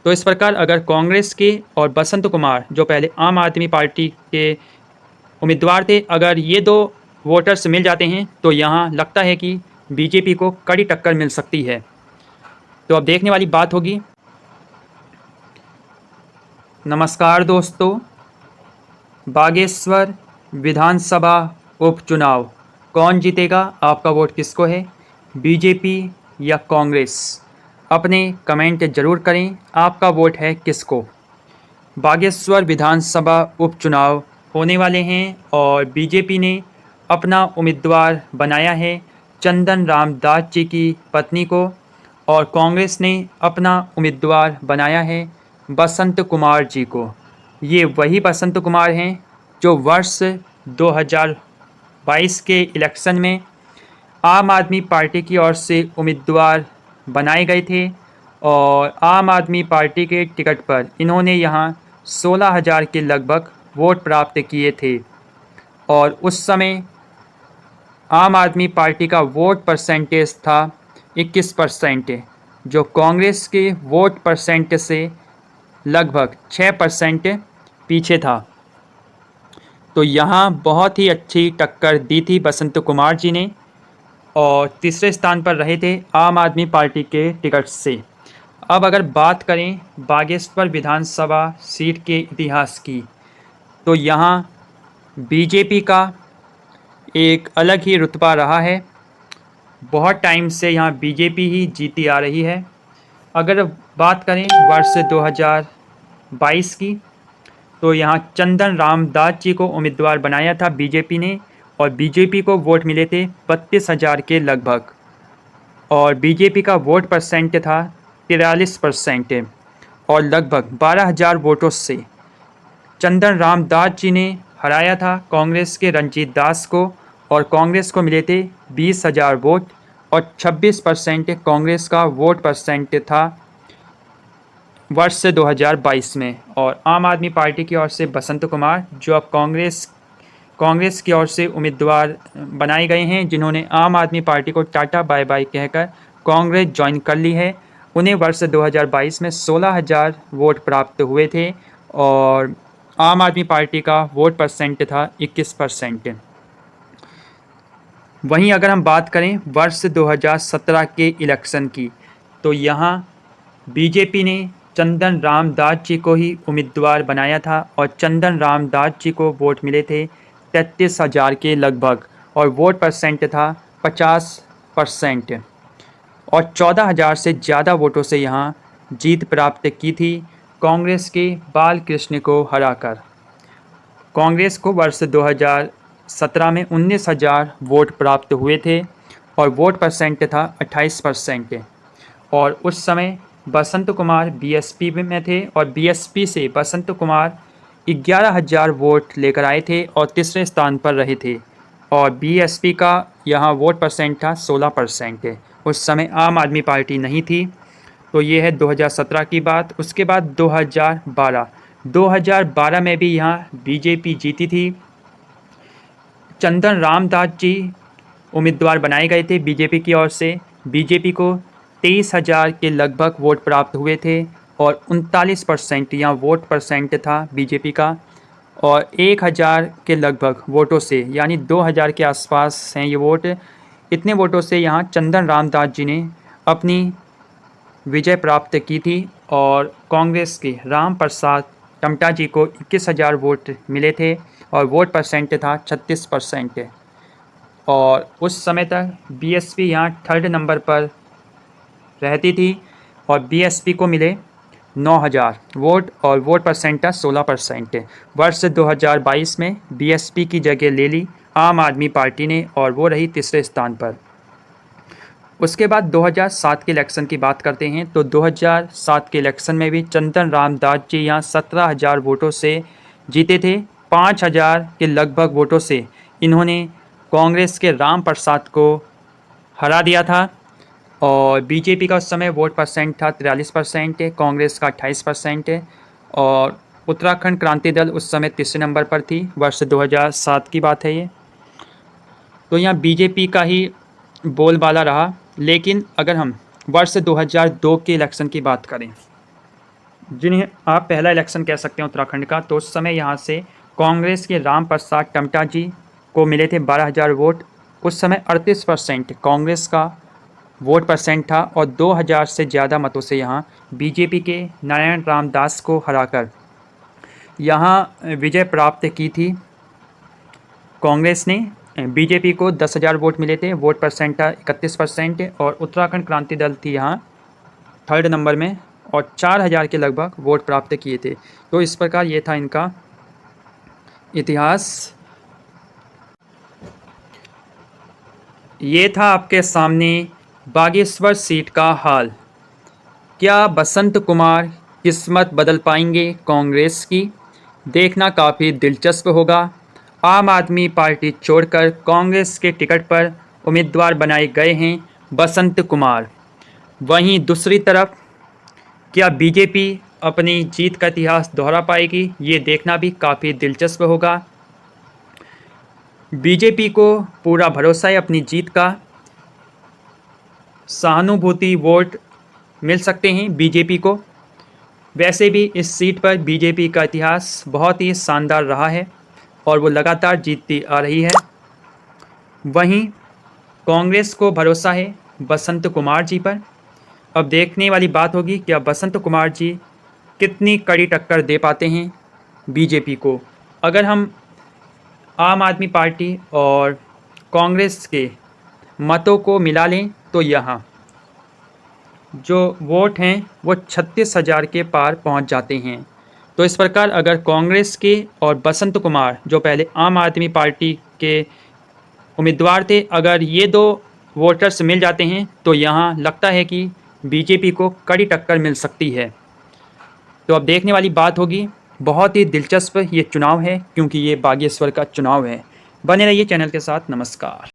तो इस प्रकार अगर कांग्रेस के और बसंत कुमार जो पहले आम आदमी पार्टी के उम्मीदवार थे, अगर ये दो वोटर्स मिल जाते हैं तो यहाँ लगता है कि बीजेपी को कड़ी टक्कर मिल सकती है। तो अब देखने वाली बात होगी। नमस्कार दोस्तों, बागेश्वर विधानसभा उपचुनाव कौन जीतेगा, आपका वोट किसको है, बीजेपी या कांग्रेस? अपने कमेंट ज़रूर करें, आपका वोट है किसको। बागेश्वर विधानसभा उपचुनाव होने वाले हैं और बीजेपी ने अपना उम्मीदवार बनाया है चंदन राम दास जी की पत्नी को, और कांग्रेस ने अपना उम्मीदवार बनाया है बसंत कुमार जी को। ये वही बसंत कुमार हैं जो वर्ष 2022 के इलेक्शन में आम आदमी पार्टी की ओर से उम्मीदवार बनाए गए थे, और आम आदमी पार्टी के टिकट पर इन्होंने यहाँ 16,000 के लगभग वोट प्राप्त किए थे। और उस समय आम आदमी पार्टी का वोट परसेंटेज था 21%, जो कांग्रेस के वोट परसेंट से लगभग 6% पीछे था। तो यहाँ बहुत ही अच्छी टक्कर दी थी बसंत कुमार जी ने, और तीसरे स्थान पर रहे थे आम आदमी पार्टी के टिकट से। अब अगर बात करें बागेश्वर विधानसभा सीट के इतिहास की, तो यहाँ बीजेपी का एक अलग ही रुतबा रहा है। बहुत टाइम से यहाँ बीजेपी ही जीती आ रही है। अगर बात करें वर्ष 2022 की, तो यहाँ चंदन राम दास जी को उम्मीदवार बनाया था बीजेपी ने, और बीजेपी को वोट मिले थे 32,000 के लगभग, और बीजेपी का वोट परसेंट था 43%, और लगभग 12,000 वोटों से चंदन राम दास जी ने हराया था कांग्रेस के रंजीत दास को, और कांग्रेस को मिले थे 20,000 वोट, और 26% कांग्रेस का वोट परसेंट था वर्ष 2022 में। और आम आदमी पार्टी की ओर से बसंत कुमार, जो अब कांग्रेस की ओर से उम्मीदवार बनाए गए हैं, जिन्होंने आम आदमी पार्टी को टाटा बाय बाय कहकर कांग्रेस ज्वाइन कर ली है, उन्हें वर्ष 2022 में 16,000 वोट प्राप्त हुए थे, और आम आदमी पार्टी का वोट परसेंट था 21%। वहीं अगर हम बात करें वर्ष 2017 के इलेक्शन की, तो यहाँ बीजेपी ने चंदन राम दास जी को ही उम्मीदवार बनाया था, और चंदन राम दास जी को वोट मिले थे 33,000 के लगभग, और वोट परसेंट था 50%, और 14,000 से ज़्यादा वोटों से यहाँ जीत प्राप्त की थी कांग्रेस के बालकृष्ण को हराकर। कांग्रेस को वर्ष 2017 में 19,000 वोट प्राप्त हुए थे, और वोट परसेंट था 28%, और उस समय बसंत कुमार बीएसपी में थे, और बीएसपी से बसंत कुमार 11,000 वोट लेकर आए थे और तीसरे स्थान पर रहे थे, और बीएसपी का यहाँ वोट परसेंट था 16%। उस समय आम आदमी पार्टी नहीं थी। तो ये है 2017 की बात। उसके बाद 2012 में भी यहाँ बीजेपी जीती थी। चंदन राम दास जी उम्मीदवार बनाए गए थे बीजेपी की ओर से। बीजेपी को 23,000 के लगभग वोट प्राप्त हुए थे, और 39% यहाँ वोट परसेंट था बीजेपी का, और 1,000 के लगभग वोटों से, यानी 2,000 के आसपास हैं ये वोट, इतने वोटों से यहाँ चंदन राम दास जी ने अपनी विजय प्राप्त की थी, और कांग्रेस के राम प्रसाद टमटा जी को 21,000 वोट मिले थे, और वोट परसेंट था 36%। और उस समय तक बीएसपी यहाँ थर्ड नंबर पर रहती थी, और बीएसपी को मिले 9,000 वोट, और वोट परसेंट था 16%। वर्ष 2022 में बीएसपी की जगह ले ली आम आदमी पार्टी ने, और वो रही तीसरे स्थान पर। उसके बाद 2007 के इलेक्शन की बात करते हैं, तो 2007 के इलेक्शन में भी चंदन राम दास जी यहाँ 17,000 वोटों से जीते थे। 5,000 के लगभग वोटों से इन्होंने कांग्रेस के राम प्रसाद को हरा दिया था, और बीजेपी का उस समय वोट परसेंट था 43%, कांग्रेस का 28%, और उत्तराखंड क्रांति दल उस समय तीसरे नंबर पर थी। वर्ष 2007 की बात है ये। तो यहाँ बीजेपी का ही बोलबाला रहा। लेकिन अगर हम वर्ष 2002 के इलेक्शन की बात करें, जिन्हें आप पहला इलेक्शन कह सकते हैं उत्तराखंड का, तो उस समय यहाँ से कांग्रेस के राम प्रसाद टमटा जी को मिले थे 12,000 वोट। उस समय 38% कांग्रेस का वोट परसेंट था और 2,000 से ज़्यादा मतों से यहाँ बीजेपी के नारायण रामदास को हराकर यहाँ विजय प्राप्त की थी कांग्रेस ने। बीजेपी को 10,000 वोट मिले थे, वोट परसेंट था 31% और उत्तराखंड क्रांति दल थी यहाँ थर्ड नंबर में और 4,000 के लगभग वोट प्राप्त किए थे। तो इस प्रकार ये था इनका इतिहास। ये था आपके सामने बागेश्वर सीट का हाल। क्या बसंत कुमार किस्मत बदल पाएंगे कांग्रेस की? देखना काफ़ी दिलचस्प होगा। आम आदमी पार्टी छोड़कर कांग्रेस के टिकट पर उम्मीदवार बनाए गए हैं बसंत कुमार। वहीं दूसरी तरफ क्या बीजेपी अपनी जीत का इतिहास दोहरा पाएगी? ये देखना भी काफ़ी दिलचस्प होगा। बीजेपी को पूरा भरोसा है अपनी जीत का। सहानुभूति वोट मिल सकते हैं बीजेपी को। वैसे भी इस सीट पर बीजेपी का इतिहास बहुत ही शानदार रहा है और वो लगातार जीतती आ रही है। वहीं कांग्रेस को भरोसा है बसंत कुमार जी पर। अब देखने वाली बात होगी क्या बसंत कुमार जी कितनी कड़ी टक्कर दे पाते हैं बीजेपी को। अगर हम आम आदमी पार्टी और कांग्रेस के मतों को मिला लें तो यहाँ जो वोट हैं वो 36,000 के पार पहुंच जाते हैं। तो इस प्रकार अगर कांग्रेस के और बसंत कुमार जो पहले आम आदमी पार्टी के उम्मीदवार थे, अगर ये दो वोटर्स मिल जाते हैं तो यहाँ लगता है कि बीजेपी को कड़ी टक्कर मिल सकती है। तो अब देखने वाली बात होगी। बहुत ही दिलचस्प ये चुनाव है क्योंकि ये बागेश्वर का चुनाव है। बने रहिए चैनल के साथ। नमस्कार।